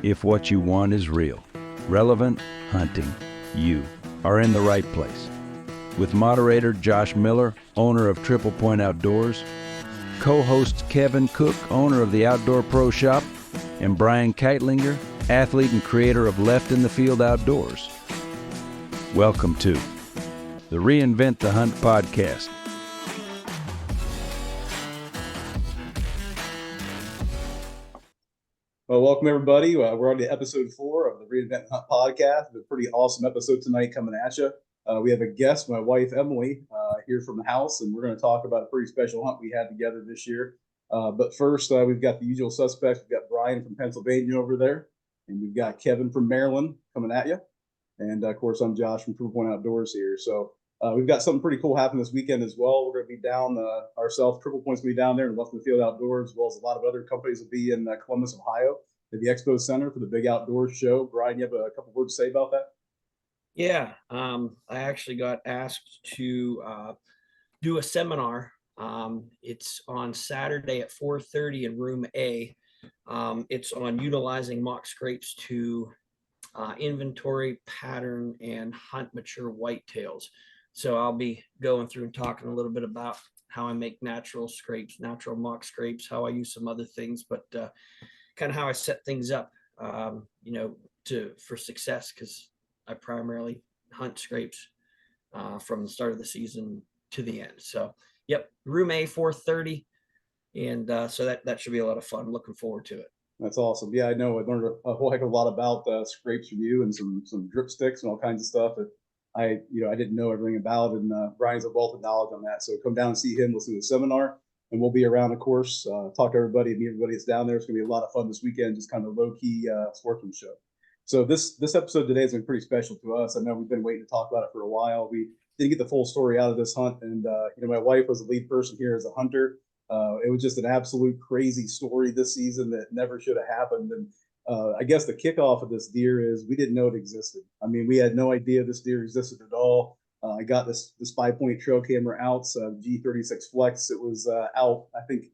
If what you want is real, relevant hunting, you are in the right place. With moderator Josh Miller, owner of Triple Point Outdoors, co-hosts Kevin Cook, owner of the Outdoor Pro Shop, and Brian Keitlinger, athlete and creator of Left in the Field Outdoors. Welcome to the Reinvent the Hunt podcast. Well, welcome everybody. We're on to episode 4 of the Reinvent the Hunt podcast. It's a pretty awesome episode tonight coming at you. We have a guest, my wife Emily, here from the house, and we're going to talk about a pretty special hunt we had together this year. But first, we've got the usual suspects. We've got Brian from Pennsylvania over there, and we've got Kevin from Maryland coming at you. And of course, I'm Josh from Triple Point Outdoors here. So we've got something pretty cool happening this weekend as well. We're going to be down ourselves. Triple Point's going to be down there in Left in the Field Outdoors, as well as a lot of other companies will be in Columbus, Ohio, at the Expo Center for the big outdoors show. Brian, you have a couple words to say about that? Yeah, I actually got asked to do a seminar. It's on Saturday at 4:30 in room A. It's on utilizing mock scrapes to inventory, pattern, and hunt mature whitetails. So I'll be going through and talking a little bit about how I make natural scrapes, natural mock scrapes, how I use some other things, but kind of how I set things up, for success, because I primarily hunt scrapes from the start of the season to the end. So, yep, room A, 4:30, and so that should be a lot of fun. Looking forward to it. That's awesome. Yeah, I know. I learned a whole heck of a lot about scrapes from you and some drip sticks and all kinds of stuff that I didn't know everything about. And Brian's a wealth of knowledge on that. So come down and see him. Listen to the seminar, and we'll be around, of course. Talk to everybody and meet everybody that's down there. It's going to be a lot of fun this weekend. Just kind of low key sportsman show. So this episode today has been pretty special to us. I know we've been waiting to talk about it for a while. We didn't get the full story out of this hunt, and my wife was the lead person here as a hunter. It was just an absolute crazy story this season that never should have happened. And I guess the kickoff of this deer is we didn't know it existed. I mean, we had no idea this deer existed at all. I got this 5-point trail camera out, G36 Flex. It was out, I think,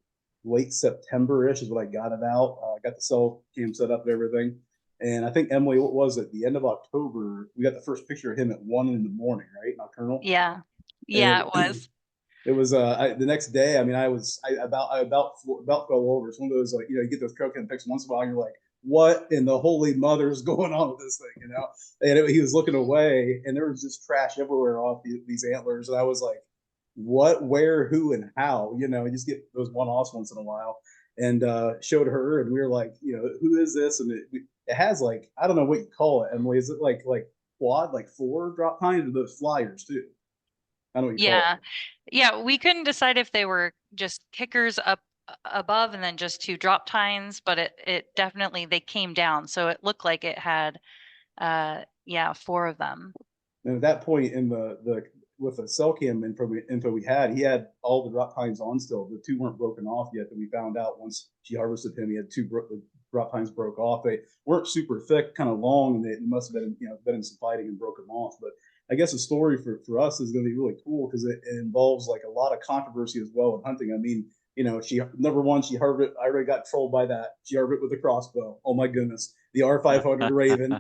late September-ish is when I got it out. I got the cell cam set up and everything. And I think, Emily, what was it? The end of October, we got the first picture of him at 1 in the morning, right? Nocturnal? Yeah, it was. It was the next day. I mean, I about fell over. It's one of those, like, you get those trail cam pics once in a while, and you're like, what in the holy mother is going on with this thing, And he was looking away, and there was just trash everywhere off these antlers. And I was like, what, where, who, and how? You just get those one-offs once in a while. And showed her, and we were like, who is this? And it has, like, I don't know what you call it, Emily. Is it like quad, like 4 drop tines, or those flyers too? I don't know what you call it. Yeah, we couldn't decide if they were just kickers up above and then just 2 drop tines, but it definitely, they came down, so it looked like it had 4 of them. And at that point in the with the cell cam info we had, he had all the drop tines on still. The 2 weren't broken off yet that we found out once she harvested him. He had 2 drop tines broke off. They weren't super thick, kind of long, and they must have been in some fighting and broke them off. But I guess the story for us is going to be really cool because it involves like a lot of controversy as well in hunting. I mean, she harvested. I already got trolled by that. She harvested with a crossbow. Oh my goodness, the R500 Raven.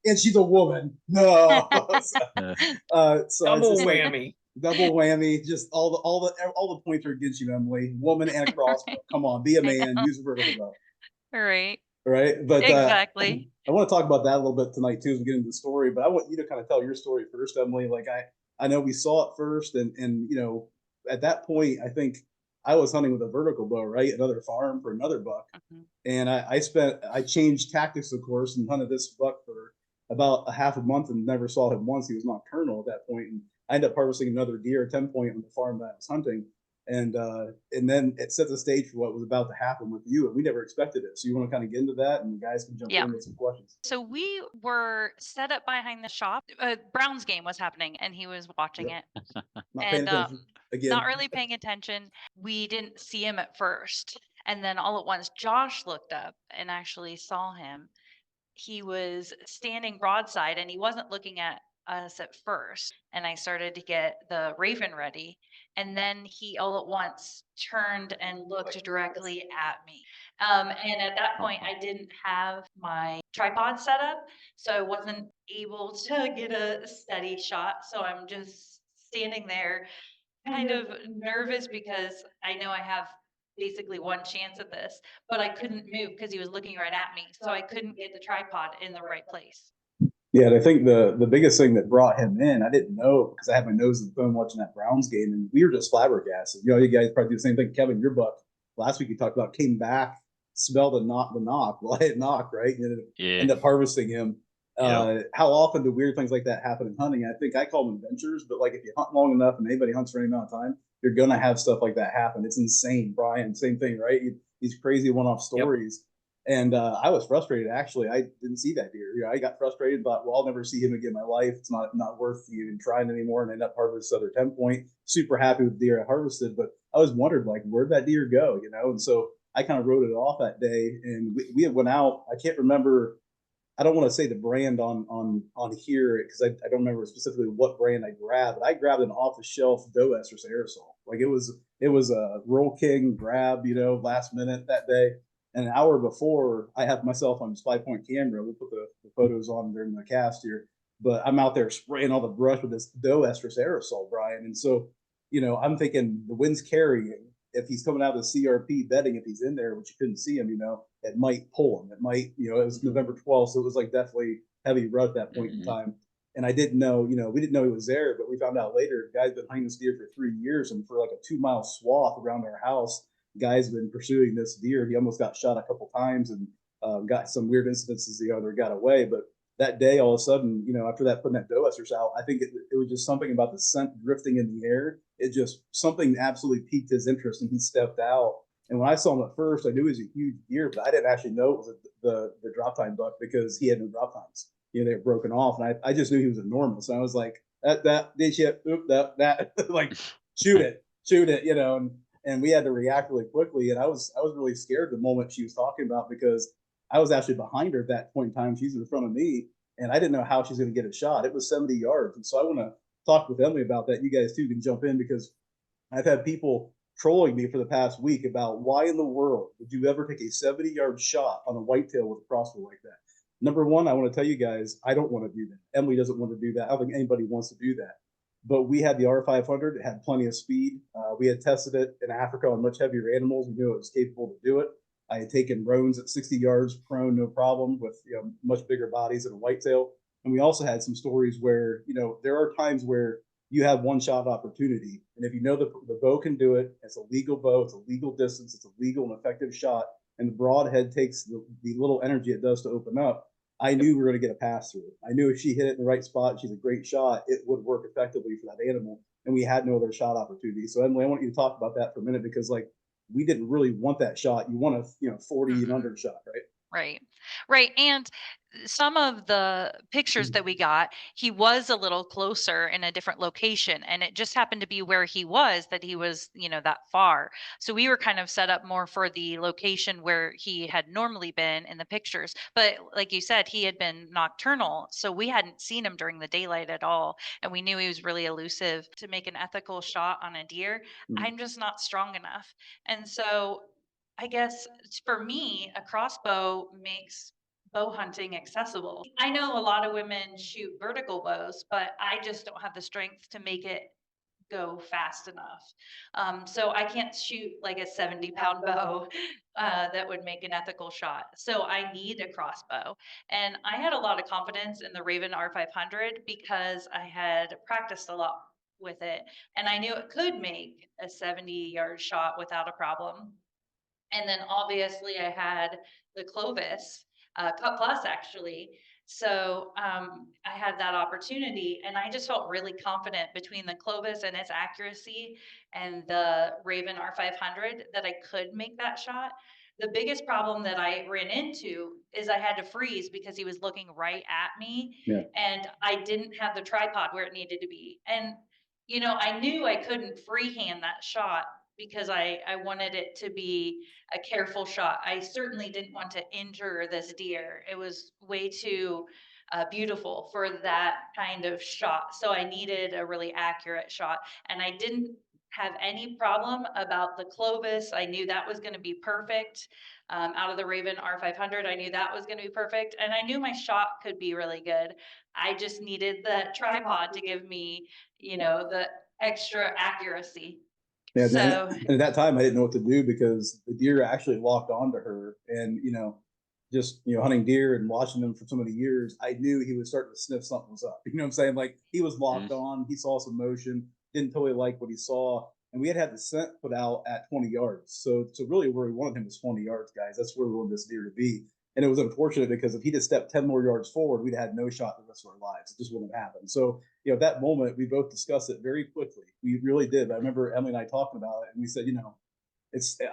And she's a woman. No, so double whammy. Double whammy. Just all the points are against you, Emily. Woman and a crossbow. Come on, be a man. Use a vertical bow. Right, but exactly. I want to talk about that a little bit tonight too as we get into the story. But I want you to kind of tell your story first, Emily. Like I know we saw it first, and at that point I think I was hunting with a vertical bow, right? Another farm for another buck, and I changed tactics, of course, and hunted this buck for about a half a month and never saw him once. He was nocturnal at that point, and I ended up harvesting another deer, 10-point, on the farm that I was hunting. And then it set the stage for what was about to happen with you, and we never expected it. So you want to kind of get into that, and the guys can jump in with some questions. So we were set up behind the shop. Brown's game was happening, and he was watching it. Not paying attention. Again. Not really paying attention. We didn't see him at first, and then all at once, Josh looked up and actually saw him. He was standing broadside, and he wasn't looking at us at first. And I started to get the Raven ready. And then he all at once turned and looked directly at me. And at that point, I didn't have my tripod set up, so I wasn't able to get a steady shot. So I'm just standing there, kind of nervous because I know I have basically one chance at this, but I couldn't move because he was looking right at me. So I couldn't get the tripod in the right place. Yeah, and I think the biggest thing that brought him in, I didn't know because I had my nose in the phone watching that Browns game, and we were just flabbergasted. You know, you guys probably do the same thing. Kevin, your buck last week you talked about came back, smelled the knock. Well, I had knock right, and Yeah. ended up harvesting him. Yep. How often do weird things like that happen in hunting? I think I call them adventures, but like if you hunt long enough and anybody hunts for any amount of time, you're gonna have stuff like that happen. It's insane, Brian. Same thing, right? These crazy one-off Yep. stories. And I was frustrated. Actually, I didn't see that deer. You know, I got frustrated, thought, well, I'll never see him again in my life. It's not worth even trying anymore. And I ended up harvesting other 10 point. Super happy with the deer I harvested, but I was wondered like, where'd that deer go? You know, and so I kind of wrote it off that day. And we had went out. I can't remember. I don't want to say the brand on here because I don't remember specifically what brand I grabbed, but I grabbed an off the shelf doe estrus aerosol. Like it was a Roll King grab, you know, last minute that day. And an hour before, I have myself on this 5 point camera. We'll put the photos on during the cast here. But I'm out there spraying all the brush with this doe estrus aerosol, Brian. And so, you know, I'm thinking the wind's carrying. If he's coming out of the CRP bedding, if he's in there, which you couldn't see him, you know, it might pull him. It might, you know, it was November 12th, so it was like definitely heavy rut at that point in time. And I didn't know, you know, we didn't know he was there, but we found out later. The guy's been hunting this deer for 3 years, and for like a 2 mile swath around our house, guy's been pursuing this deer. He almost got shot a couple times and got some weird incidences the other got away. But that day, all of a sudden, you know, after that, putting that doe estrus out, I think it was just something about the scent drifting in the air. It just something absolutely piqued his interest, and he stepped out. And when I saw him at first, I knew he was a huge deer, but I didn't actually know it was the drop tine buck because he had no drop tines. You know, they were broken off, and I just knew he was enormous. And I was like, that did shit, oop, that like shoot it, you know. And we had to react really quickly. And I was really scared the moment she was talking about because I was actually behind her at that point in time. She's in front of me, and I didn't know how she's going to get a shot. It was 70 yards, and so I want to talk with Emily about that. You guys too can jump in because I've had people trolling me for the past week about why in the world would you ever take a 70-yard shot on a whitetail with a crossbow like that? Number one, I want to tell you guys, I don't want to do that. Emily doesn't want to do that. I don't think anybody wants to do that. But we had the R500. It had plenty of speed. We had tested it in Africa on much heavier animals. We knew it was capable to do it. I had taken roans at 60 yards prone, no problem, with much bigger bodies than a whitetail. And we also had some stories where there are times where you have one shot opportunity, and if you know the bow can do it, it's a legal bow, it's a legal distance, it's a legal and effective shot, and the broadhead takes the little energy it does to open up. I knew we were going to get a pass through. I knew if she hit it in the right spot, she's a great shot, it would work effectively for that animal. And we had no other shot opportunity. So Emily, I want you to talk about that for a minute because like we didn't really want that shot. You want a 40 and under shot, right? Right. Right. And some of the pictures that we got, he was a little closer in a different location. And it just happened to be where he was that he was, that far. So we were kind of set up more for the location where he had normally been in the pictures. But like you said, he had been nocturnal. So we hadn't seen him during the daylight at all. And we knew he was really elusive to make an ethical shot on a deer. Mhm. I'm just not strong enough. And so I guess for me, a crossbow makes bow hunting accessible. I know a lot of women shoot vertical bows, but I just don't have the strength to make it go fast enough. So I can't shoot like a 70-pound bow that would make an ethical shot. So I need a crossbow. And I had a lot of confidence in the Raven R500 because I had practiced a lot with it. And I knew it could make a 70-yard shot without a problem. And then obviously I had the Clovis, Cut Plus actually. So I had that opportunity and I just felt really confident between the Clovis and its accuracy and the Raven R500 that I could make that shot. The biggest problem that I ran into is I had to freeze because he was looking right at me Yeah. and I didn't have the tripod where it needed to be. And, I knew I couldn't freehand that shot because I wanted it to be a careful shot. I certainly didn't want to injure this deer. It was way too beautiful for that kind of shot. So I needed a really accurate shot. And I didn't have any problem about the Clovis. I knew that was going to be perfect. Out of the Raven R500, I knew that was going to be perfect. And I knew my shot could be really good. I just needed that tripod to give me, the extra accuracy. Yeah, So, and at that time I didn't know what to do because the deer actually locked onto her, and just hunting deer and watching them for so many years, I knew he was starting to sniff something was up. You know what I'm saying? Like he was locked on, he saw some motion, didn't totally like what he saw, and we had the scent put out at 20 yards. So really where we wanted him was 20 yards, guys. That's where we wanted this deer to be. And it was unfortunate because if he'd have stepped 10 more yards forward, we'd have had no shot the rest of our lives. It just wouldn't have happened. So, at that moment, we both discussed it very quickly. We really did. I remember Emily and I talking about it, and we said,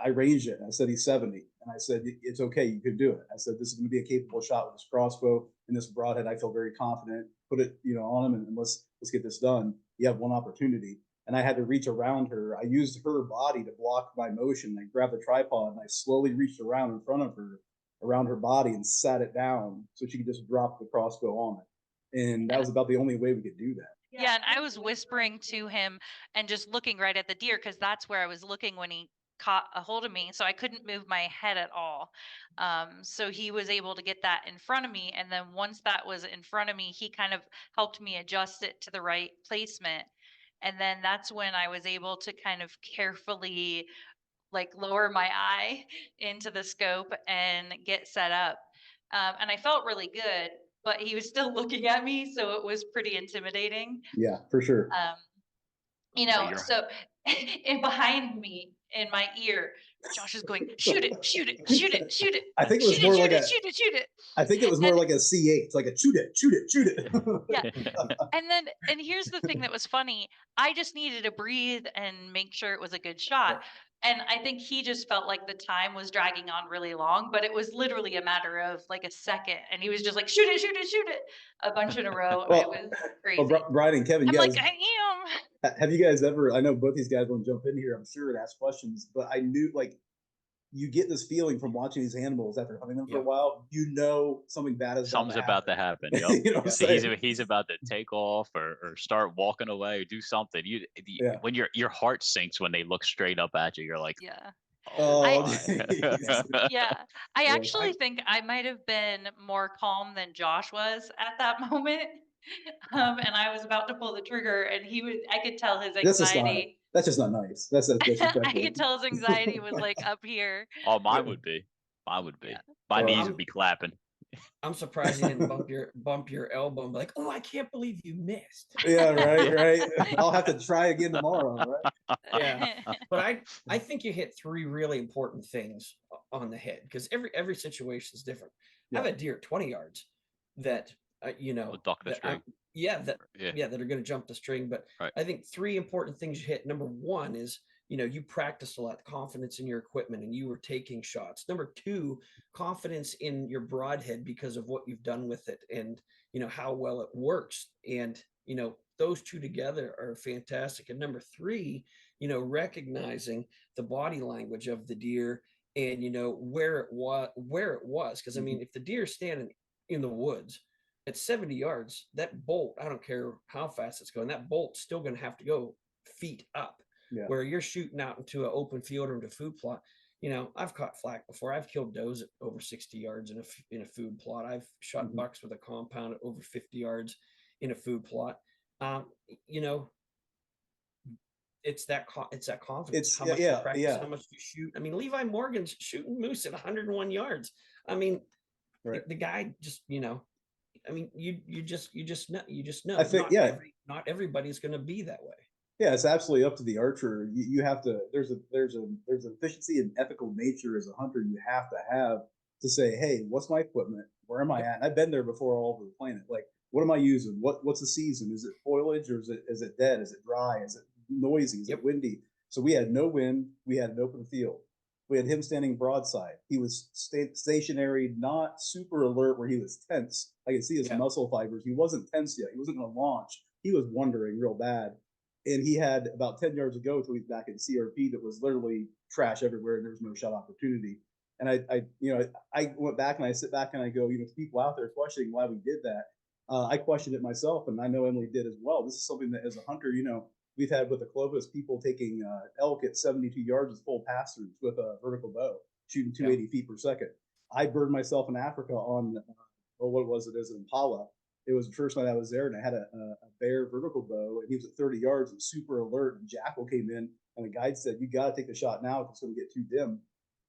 I ranged it. And I said, he's 70. And I said, it's okay. You can do it. I said, this is going to be a capable shot with this crossbow and this broadhead. I feel very confident. Put it, on him, and let's get this done. You have one opportunity. And I had to reach around her. I used her body to block my motion. I grabbed the tripod and I slowly reached around in front of her, around her body, and sat it down so she could just drop the crossbow on it. And that was about the only way we could do that. Yeah, and I was whispering to him and just looking right at the deer because that's where I was looking when he caught a hold of me. So I couldn't move my head at all. So he was able to get that in front of me. And then once that was in front of me, he kind of helped me adjust it to the right placement. And then that's when I was able to kind of carefully lower my eye into the scope and get set up. And I felt really good, but he was still looking at me, so it was pretty intimidating. Yeah, for sure. So and behind me in my ear, Josh is going, shoot it, shoot it, shoot it, shoot it. I think it was shoot more it, like shoot it. I think it was more like a C8, like a shoot it, shoot it, shoot it. Yeah. And here's the thing that was funny. I just needed to breathe and make sure it was a good shot. And I think he just felt like the time was dragging on really long, but it was literally a matter of like a second. And he was just like, shoot it, shoot it, shoot it a bunch in a row. It was crazy. Well, Brian and Kevin, I'm you guys, like, I am. have you guys ever, I know both these guys will jump in here, I'm sure, and ask questions, but I knew you get this feeling from watching these animals after hunting them for a while. Something bad is something's about to happen. Yep. He's about to take off or start walking away or do something. When your heart sinks when they look straight up at you, you're like, yeah. Oh, yeah. I actually think I might have been more calm than Josh was at that moment. And I was about to pull the trigger, and I could tell his anxiety. That's just not nice. That's I could tell his anxiety was up here. Oh, mine would be. Yeah. My knees would be clapping. I'm surprised you didn't bump your elbow and be like, oh, I can't believe you missed. Yeah, right. I'll have to try again tomorrow, right? Yeah. But I think you hit three really important things on the head because every situation is different. I have a deer 20 yards that duck the string. that are going to jump the string. But I think three important things you hit. Number one is, you practiced a lot, confidence in your equipment, and you were taking shots. Number two, confidence in your broadhead because of what you've done with it and, how well it works. And, those two together are fantastic. And number three, recognizing the body language of the deer and, where it was. Because, I mean, if the deer is standing in the woods at 70 yards, that bolt, I don't care how fast it's going, that bolt's still going to have to go feet up. Yeah. Where you're shooting out into an open field or into a food plot. I've caught flack before. I've killed does at over 60 yards in a food plot. I've shot bucks with a compound at over 50 yards in a food plot. It's that confidence. How much you practice, how much you shoot. I mean, Levi Morgan's shooting moose at 101 yards. I mean, the guy just, I mean, you just know. I think, not everybody's going to be that way. Yeah, it's absolutely up to the archer. You have to. There's an efficiency and ethical nature as a hunter. You have to say, hey, what's my equipment? Where am I at? And I've been there before, all over the planet. Like, what am I using? What's the season? Is it foliage or is it dead? Is it dry? Is it noisy? Is it windy? So we had no wind. We had an open field. We had him standing broadside. He was stationary, not super alert where he was tense. I could see his muscle fibers. He wasn't tense yet. He wasn't going to launch. He was wondering real bad. And he had about 10 yards to go until he's back in CRP that was literally trash everywhere and there was no shot opportunity. And I went back and I sit back and I go, people out there questioning why we did that. I questioned it myself, and I know Emily did as well. This is something that as a hunter, we've had with the Clovis people taking elk at 72 yards with full pass throughs with a vertical bow, shooting 280 feet per second. I burned myself in Africa on, what was it? It was an Impala. It was the first night I was there, and I had a bear vertical bow, and he was at 30 yards and super alert. And Jackal came in, and the guide said, "You got to take the shot now because it's going to get too dim."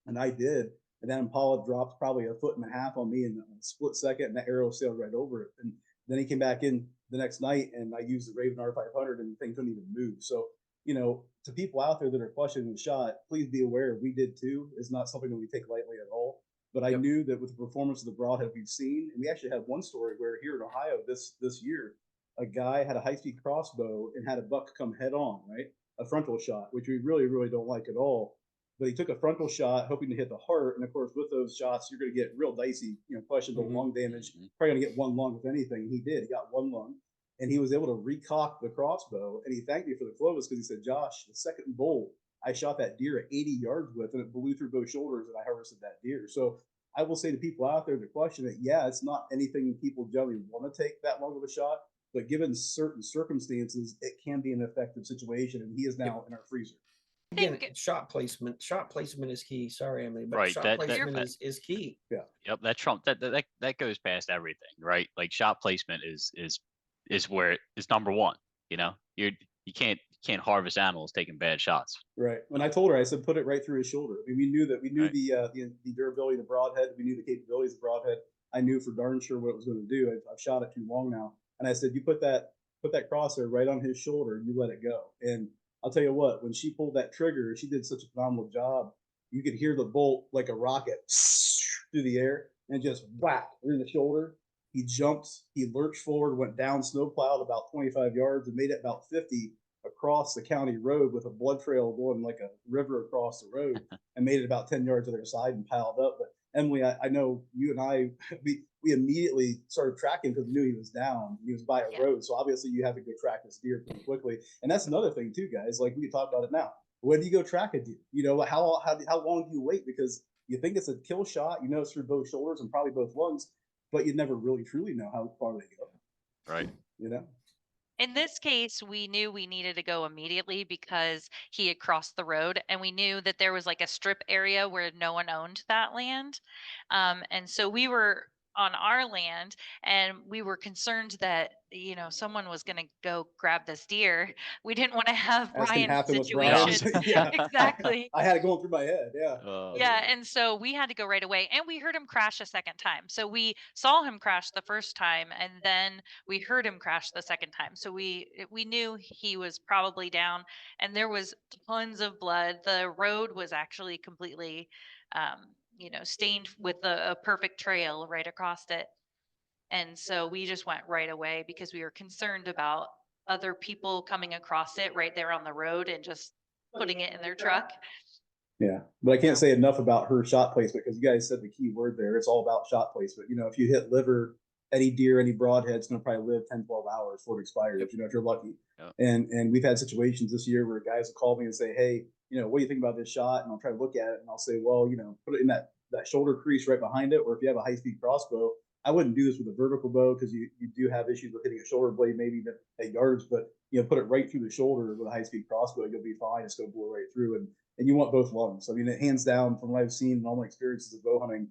And I did. And then Impala dropped probably 1.5 feet on me in a split second, and that arrow sailed right over it. And then he came back in the next night, and I used the Raven R500, and the thing couldn't even move. So, to people out there that are questioning the shot, please be aware we did too. It's not something that we take lightly at all. But I knew that with the performance of the broadhead we've seen, and we actually had one story where here in Ohio this year, a guy had a high-speed crossbow and had a buck come head on, right? A frontal shot, which we really, really don't like at all. But he took a frontal shot, hoping to hit the heart. And of course, with those shots, you're going to get real dicey, questions of lung damage. Probably going to get one lung, if anything. He did. He got one lung. And he was able to recock the crossbow. And he thanked me for the Clovis because he said, "Josh, the second bolt, I shot that deer at 80 yards with, and it blew through both shoulders, and I harvested that deer." So I will say to people out there that question it, yeah, it's not anything people generally want to take that long of a shot. But given certain circumstances, it can be an effective situation. And he is now in our freezer. Again, shot placement. Shot placement is key. Sorry, Emily, but Right, shot placement is key. Yeah. Yep, that goes past everything, right? Like shot placement is where it's number one. You can't harvest animals taking bad shots. Right. When I told her, I said, put it right through his shoulder. I mean, we knew Right. the durability of the broadhead. We knew the capabilities of the broadhead. I knew for darn sure what it was going to do. I've shot it too long now, and I said, you put that crosshair right on his shoulder, and you let it go. And I'll tell you what, when she pulled that trigger, she did such a phenomenal job. You could hear the bolt like a rocket through the air and just whack in the shoulder. He jumped, he lurched forward, went down, snowplowed about 25 yards, and made it about 50 across the county road with a blood trail going like a river across the road, and made it about 10 yards to their side and piled up. But Emily, I know you and I, we immediately started tracking because we knew he was down. He was by a road. So obviously you have to go track this deer pretty quickly. And that's another thing too, guys. Like we can talk about it now. When do you go track a deer? How long do you wait? Because you think it's a kill shot, it's through both shoulders and probably both lungs, but you never really truly know how far they go. Right. In this case, we knew we needed to go immediately because he had crossed the road, and we knew that there was like a strip area where no one owned that land. And so we were on our land, and we were concerned that, someone was going to go grab this deer. We didn't want to have As can Brian's happen with Brian. situation. Yeah. Exactly. I had it going through my head. Yeah. Yeah, and so we had to go right away, and we heard him crash a second time. So we saw him crash the first time, and then we heard him crash the second time. So we knew he was probably down, and there was tons of blood. The road was actually completely, stained with a perfect trail right across it. And so we just went right away because we were concerned about other people coming across it right there on the road and just putting it in their truck. Yeah, but I can't say enough about her shot placement because you guys said the key word there. It's all about shot placement. If you hit liver, any deer, any broadhead, it's going to probably live 10, 12 hours before it expires, if you're lucky. Yep. And we've had situations this year where guys will call me and say, "Hey, what do you think about this shot?" And I'll try to look at it and I'll say, "Well, put it in that shoulder crease right behind it. Or if you have a high-speed crossbow, I wouldn't do this with a vertical bow because you do have issues with hitting a shoulder blade maybe at yards, but put it right through the shoulder with a high-speed crossbow, you'll be fine. It's going to blow right through." And you want both lungs. I mean, it hands down from what I've seen in all my experiences of bow hunting,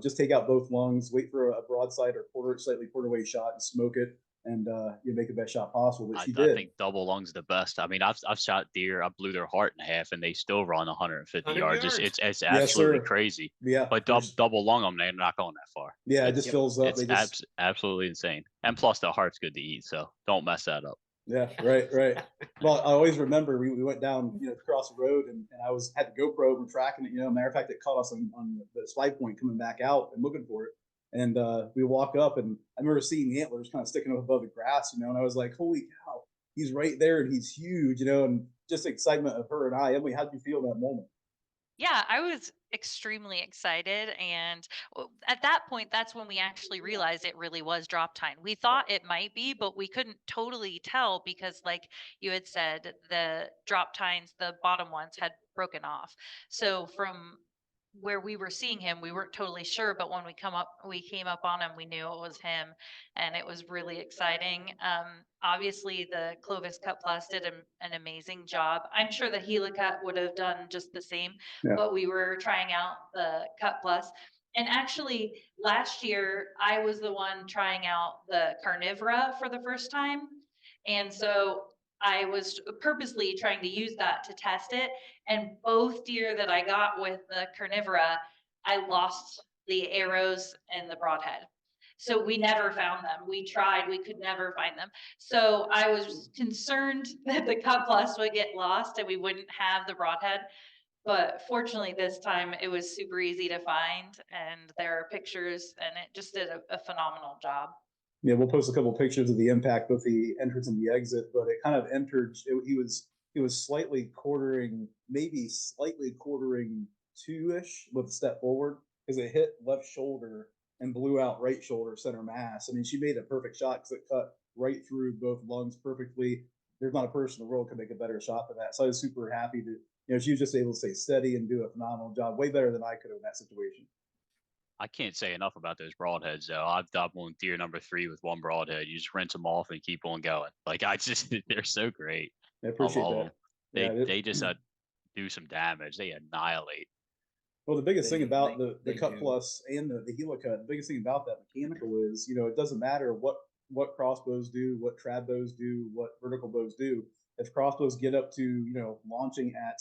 just take out both lungs, wait for a broadside or slightly quarter away shot and smoke it, and you make the best shot possible. But I think double lungs the best. I mean, I've shot deer, I blew their heart in half, and they still run 150 yards. It's absolutely crazy. Yeah, but double lung them, they're not going that far. Yeah, it just fills up. It's absolutely insane. And plus, the heart's good to eat, so don't mess that up. Yeah, right. Well, I always remember we went down, across the road, and I had the GoPro, we're tracking it. Matter of fact, it caught us on the slide point coming back out and looking for it. And we walk up, and I remember seeing the antlers kind of sticking up above the grass, and I was like, "Holy cow, he's right there, and he's huge," and just excitement of her and I. Emily, how did you feel in that moment? Yeah, I was extremely excited. And at that point, that's when we actually realized it really was drop tine. We thought it might be, but we couldn't totally tell because, like you had said, the drop tines, the bottom ones had broken off. So from where we were seeing him, we weren't totally sure, but when we came up on him, we knew it was him, and it was really exciting. Obviously the Clovis Cut Plus did an amazing job. I'm sure the Helicut would have done just the same, Yeah. but we were trying out the Cut Plus. And actually last year I was the one trying out the Carnivora for the first time. And so I was purposely trying to use that to test it. And both deer that I got with the Carnivora, I lost the arrows and the broadhead. So we never found them. We tried, we could never find them. So I was concerned that the Cut Plus would get lost and we wouldn't have the broadhead. But fortunately, this time it was super easy to find, and there are pictures, and it just did a phenomenal job. Yeah, we'll post a couple of pictures of the impact, both the entrance and the exit. But it kind of entered. He was slightly quartering, maybe slightly quartering two-ish with a step forward, because it hit left shoulder and blew out right shoulder center mass. I mean, she made a perfect shot because it cut right through both lungs perfectly. There's not a person in the world could make a better shot than that. So I was super happy that she was just able to stay steady and do a phenomenal job, way better than I could have in that situation. I can't say enough about those broadheads though. I've doubled deer number 3 with one broadhead. You just rinse them off and keep on going. Like they're so great. I appreciate that. They just do some damage. They annihilate. Well, the biggest thing about the Cut Plus and the Helicut, the biggest thing about that mechanical is, it doesn't matter what crossbows do, what trad bows do, what vertical bows do. If crossbows get up to, launching at,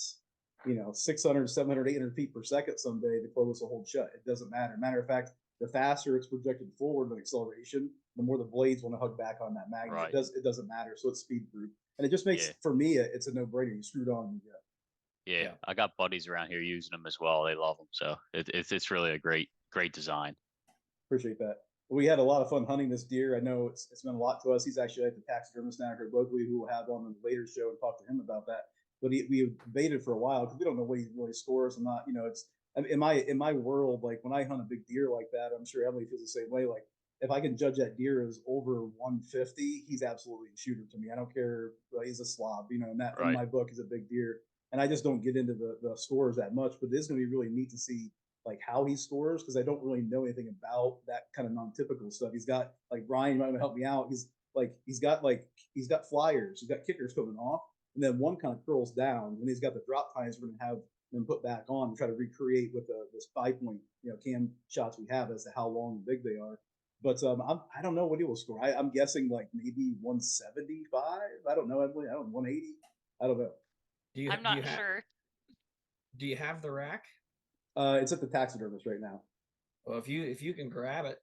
600, 700, 800 feet per second someday, the Clovis will hold shut. It doesn't matter. Matter of fact, the faster it's projected forward in acceleration, the more the blades want to hug back on that magnet. Right. It doesn't matter. So it's speed proof. And it just makes, for me, it's a no-brainer. You screwed on. Yeah, I got buddies around here using them as well. They love them. So it's really a great design. Appreciate that. We had a lot of fun hunting this deer. I know it's meant a lot to us. He's actually at the taxidermist now here locally, who we'll have on the later show and talk to him about that. But we debated for a while because we don't know what he really scores. And not, it's in my world, like when I hunt a big deer like that, I'm sure Emily feels the same way. Like if I can judge that deer as over 150, he's absolutely a shooter to me. I don't care. He's a slob, and that in my book is a big deer. And I just don't get into the scores that much, but it is going to be really neat to see like how he scores, because I don't really know anything about that kind of non-typical stuff. He's got, like, Brian might help me out. He's got flyers, he's got kickers coming off, and then one kind of curls down, and he's got the drop tines we're going to have them put back on and try to recreate with this 5-point cam shots we have as to how long and big they are. But I don't know what he will score. I'm guessing like maybe 175. I don't know, Emily. I don't know, 180. I don't know. I'm not sure. Do you have the rack? It's at the taxidermist right now. Well, if you can grab it,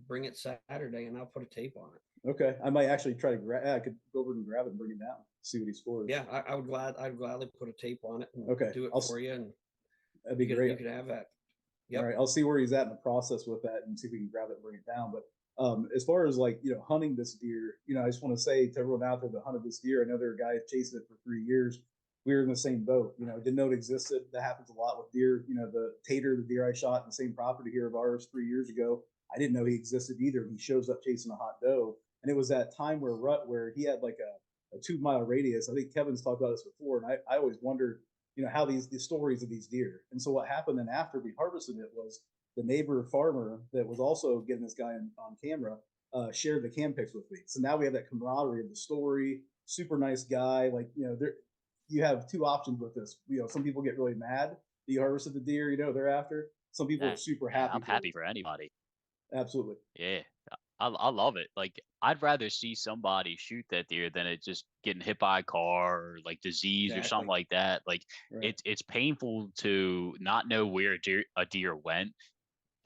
bring it Saturday, and I'll put a tape on it. Okay, I might actually try to grab. I could go over and grab it and bring it down, see what he scores. Yeah, I'd gladly put a tape on it. And do it for you, and that'd be great. You could have that. Yep. All right, I'll see where he's at in the process with that and see if we can grab it and bring it down. But as far as hunting this deer, I just want to say to everyone out there that hunted this deer, I know there are guys chasing it for 3 years. We were in the same boat, didn't know it existed. That happens a lot with deer. The Tater, the deer I shot in the same property here of ours 3 years ago, I didn't know he existed either. He shows up chasing a hot doe. And it was that time where he had like a 2-mile radius. I think Kevin's talked about this before. And I always wondered, how the stories of these deer. And so what happened then after we harvested it was the neighbor farmer that was also getting this guy on camera shared the cam pics with me. So now we have that camaraderie of the story. Super nice guy. You have 2 options with this. Some people get really mad that you harvested the deer, thereafter. Some people are super happy. I'm happy for anybody. Absolutely. Yeah. I love it. Like, I'd rather see somebody shoot that deer than it just getting hit by a car or like disease or something like that. Like, it's painful to not know where a deer went,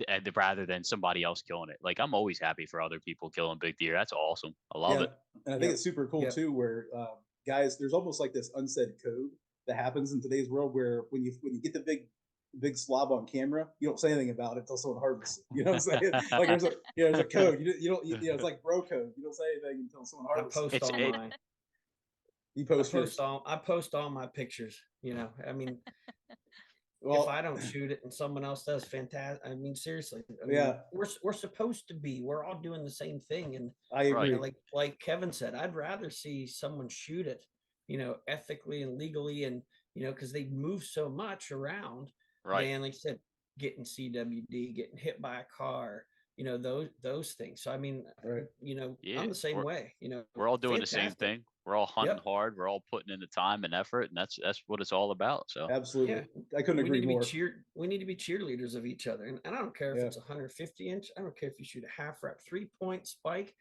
and rather than somebody else killing it. Like, I'm always happy for other people killing big deer. That's awesome. I love it. And I think it's super cool too, where guys, there's almost like this unsaid code that happens in today's world where when you get the big slob on camera, you don't say anything about it until someone harvests it. You know what I'm saying? Like there's a code. You don't it's like bro code. You don't say anything until someone harvests it. I post all mine. You post I post all my pictures. I mean, well, if I don't shoot it and someone else does, fantastic. I mean, seriously. We're supposed to be. We're all doing the same thing, and I agree. Like Kevin said, I'd rather see someone shoot it, ethically and legally, and because they move so much around. Right. And like I said, getting CWD, getting hit by a car, those things. So I mean, Right. Yeah, I'm the same way. we're all doing the same Fantastic. thing. We're all hunting Yep. hard. We're all putting in the time and effort, and that's what it's all about. So Absolutely. Yeah. I couldn't We agree need to be more. we need to be cheerleaders of each other. And I don't care if Yeah, it's 150 inch. I don't care if you shoot a half wrap 3-point spike.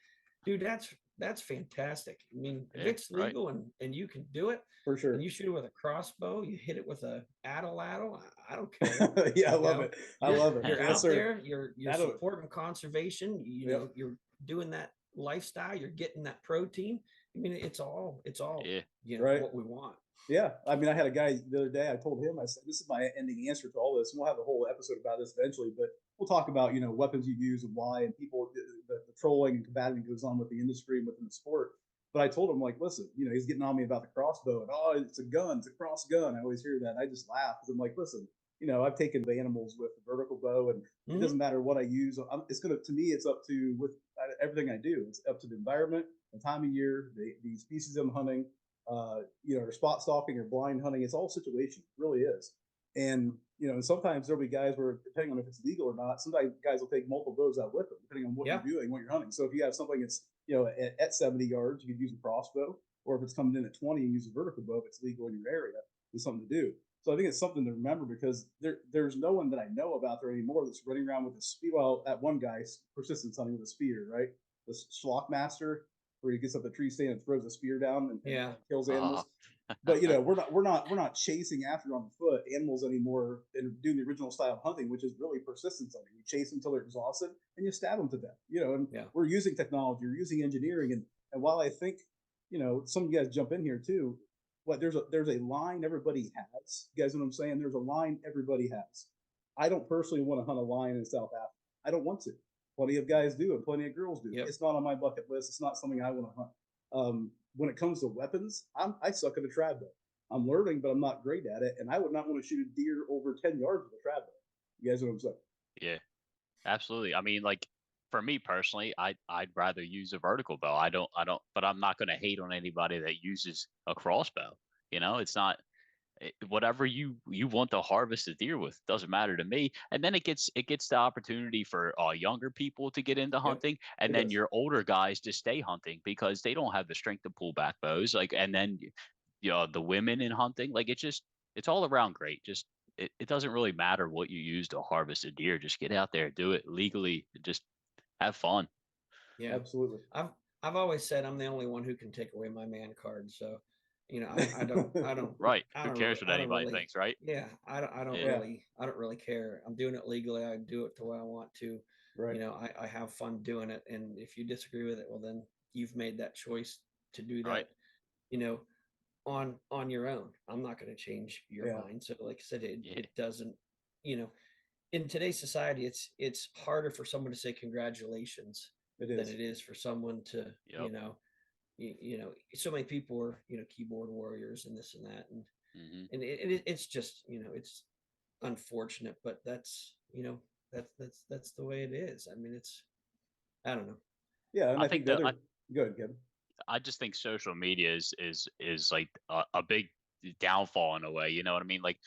Dude, that's fantastic. I mean, if yeah, it's right. legal and you can do it, for sure. and you shoot it with a crossbow, you hit it with a atlatl, I don't care. Yeah, I You love know, it. I you're love it. you're Yes, out sir. there, you're That'll- supporting conservation, Yep. you're doing that lifestyle, you're getting that protein. I mean, it's all Yeah, Right. what we want. Yeah, I mean, I had a guy the other day. I told him, I said, "This is my ending answer to all this." And we'll have a whole episode about this eventually, but we'll talk about weapons you use and why, and people, the trolling and combating that goes on with the industry and within the sport. But I told him, like, listen, he's getting on me about the crossbow and it's a gun, it's a cross gun. I always hear that. And I just laugh because I'm like, listen, I've taken the animals with the vertical bow, and it doesn't matter what I use. It's to me, it's up to with everything I do. It's up to the environment, the time of year, the species I'm hunting, or spot stalking or blind hunting. It's all situational, it really is. And and sometimes there'll be guys where, depending on if it's legal or not, sometimes guys will take multiple bows out with them, depending on what Yeah. you're doing, what you're hunting. So if you have something that's at 70 yards, you could use a crossbow, or if it's coming in at 20, you use a vertical bow if it's legal in your area. There's something to do. So I think it's something to remember, because there's no one that I know about there anymore that's running around with a spear. Well, that one guy's persistence hunting with a spear, right? The schlock master, where he gets up the tree stand and throws a spear down and Yeah. kills animals. But we're not chasing after on foot animals anymore and doing the original style of hunting, which is really persistence hunting. You chase them until they're exhausted and you stab them to death. And Yeah. we're using technology, we're using engineering, and while I think some of you guys jump in here too, there's a line everybody has. You guys know what I'm saying? There's a line everybody has. I don't personally want to hunt a lion in South Africa. I don't want to. Plenty of guys do, and plenty of girls do. Yep. It's not on my bucket list. It's not something I want to hunt. When it comes to weapons, I suck at a trad bow. I'm learning, but I'm not great at it, and I would not want to shoot a deer over 10 yards with a trad bow. You guys know what I'm saying? yeah, absolutely. I mean, like for me personally, I'd rather use a vertical bow. But I'm not going to hate on anybody that uses a crossbow. It's not whatever you want to harvest a deer with, doesn't matter to me. And then it gets the opportunity for younger people to get into Yep. hunting, and It then does. your older guys to stay hunting because they don't have the strength to pull back bows. Like, and then the women in hunting, like it's all around great. Just it doesn't really matter what you use to harvest a deer. Just get out there, do it legally, just have fun. Yeah. Absolutely. I've always said I'm the only one who can take away my man card. So, I don't Right. I Who don't cares really, what anybody thinks, right? yeah, I don't Yeah. really care. I'm doing it legally. I do it the way I want to. Right. I have fun doing it. And if you disagree with it, well, then you've made that choice to do Right. that, on your own. I'm not going to change your Yeah. mind. So like I said, Yeah. it doesn't, in today's society, it's harder for someone to say congratulations It than is. it is for someone to, Yep. so many people are, keyboard warriors and this and that. Hmm. And it's just, it's unfortunate, but that's, that's the way it is. I mean, I don't know. Yeah, and I I think think the that other. Go ahead, Kevin. I just think social media is like a big downfall in a way. You know what I mean? Like,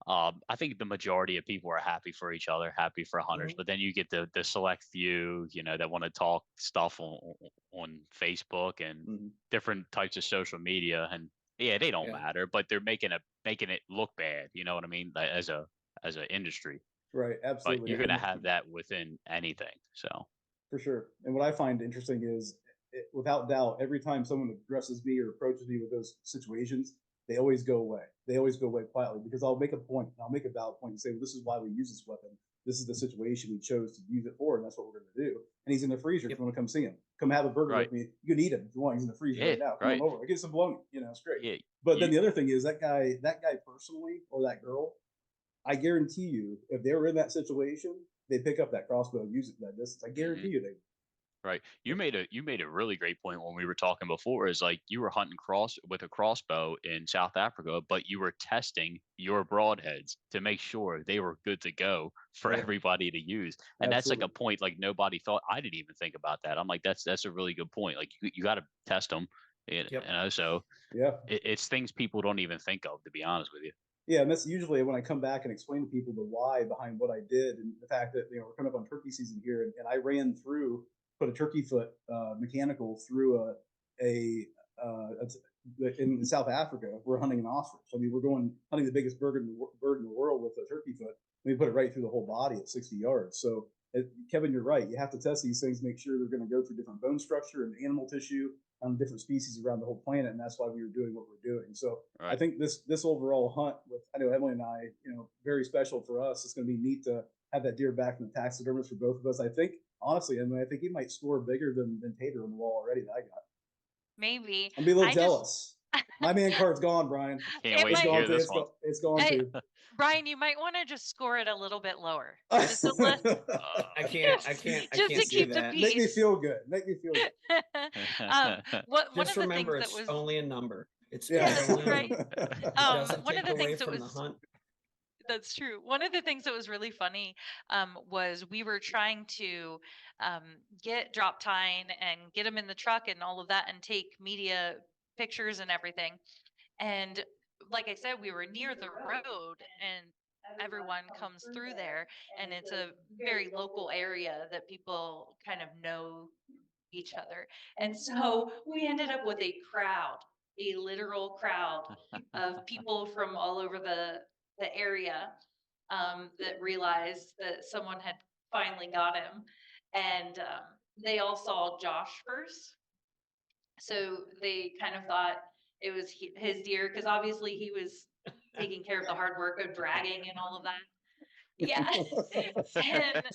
I think the majority of people are happy for each other, happy for hunters, Mhm. but then you get the select few, that want to talk stuff on Facebook and Mm-hmm. different types of social media, and yeah, they don't Yeah. matter, but they're making it look bad. You know what I mean? Like, as an industry, Right. but Absolutely. you're gonna have that within anything. So For sure. And what I find interesting is, without doubt, every time someone addresses me or approaches me with those situations, they always go away. They always go away quietly, because I'll make a point. I'll make a valid point and say, well, this is why we use this weapon. This is the situation we chose to use it for, and that's what we're going to do. And he's in the freezer. If Yep. you want to come see him, come have a burger right, with me. You can eat him if you want. He's in the freezer yeah, right now. Come right, on over. I get some bologna. It's great. yeah, But then you, the other thing is, that guy personally, or that girl, I guarantee you, if they were in that situation, they pick up that crossbow and use it from that distance. I guarantee mhm. you they. Right. You made a really great point when we were talking before, is like you were hunting with a crossbow in South Africa, but you were testing your broadheads to make sure they were good to go for Right. everybody to use. And that's like a Absolutely. point like nobody thought. I didn't even think about that. I'm like, that's a really good point. Like you got to test them, Yep. so Yeah. it's things people don't even think of, to be honest with you. Yeah, and that's usually when I come back and explain to people the why behind what I did, and the fact that we're coming up on turkey season here, and I ran through, put a turkey foot mechanical through in South Africa. We're hunting an ostrich. I mean, we're going hunting the biggest bird in the world with a turkey foot. We put it right through the whole body at 60 yards. So, Kevin, you're right. You have to test these things, make sure they're going to go through different bone structure and animal tissue on different species around the whole planet, and that's why we were doing what we're doing. So Right. I think this overall hunt with, I know Emily and I, very special for us. It's going to be neat to have that deer back from the taxidermist for both of us. I think, honestly, Emily, I think he might score bigger than Tater on the wall already that I got. Maybe. I'm be a little I jealous. My man card's gone, Brian. Can't It wait It's to might- hear gone. this one. It's gone Hey, too. Brian, you might want to just score it a little bit lower. Just a little, I can't just to see keep the that. peace. Make me feel good. Make me feel good. One Just of the remember, things it's that was only a number. It's Yeah, that's only a right. number. It One doesn't of take the away things that from the was hunt. that's true. One of the things that was really funny was we were trying to get Drop Tine and get him in the truck and all of that and take media pictures and everything. And like I said, we were near the road and everyone comes through there, and it's a very local area that people kind of know each other. And so we ended up with a crowd, a literal crowd of people from all over the area that realized that someone had finally got him. And they all saw Josh first. So they kind of thought it was his deer, because obviously he was taking care of the hard work of dragging and all of that. Yeah. and Stereotypes.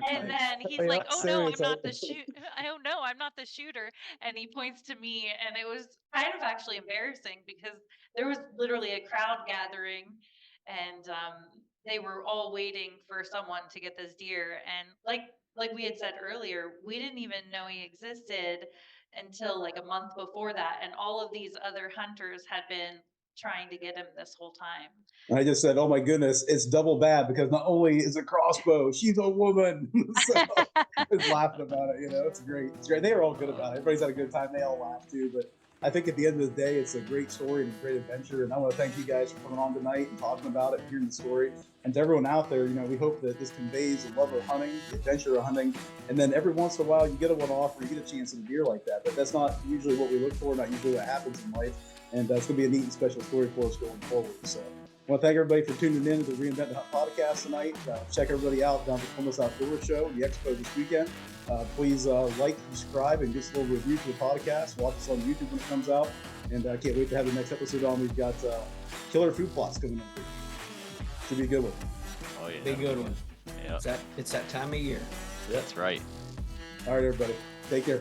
then he's Yeah, like, "Oh no, I'm not stereotype. the shoot. Oh no, I'm not the shooter." And he points to me, and it was kind of actually embarrassing because there was literally a crowd gathering, and they were all waiting for someone to get this deer. And like we had said earlier, we didn't even know he existed until like a month before that, and all of these other hunters had been trying to get him this whole time. And I just said, "Oh my goodness, it's double bad because not only is it crossbow, she's a woman." So I was laughing about it. It's great. It's great. They were all good about it. Everybody's had a good time. They all laughed too. But I think at the end of the day, it's a great story and a great adventure. And I want to thank you guys for coming on tonight and talking about it and hearing the story. And to everyone out there, we hope that this conveys the love of hunting, the adventure of hunting. And then every once in a while, you get a one-off or you get a chance at a deer like that. But that's not usually what we look for, not usually what happens in life. And it's going to be a neat and special story for us going forward. So I want to thank everybody for tuning in to the Reinvent the Hunt podcast tonight. Check everybody out down at the Columbus Outdoor Show, the expo this weekend. Please like, subscribe, and just a little review for the podcast. Watch us on YouTube when it comes out. And I can't wait to have the next episode on. We've got killer food plots coming in. Should be a good one. Oh yeah. Be a good one. Yeah. It's that time of year. That's right. All right, everybody. Take care.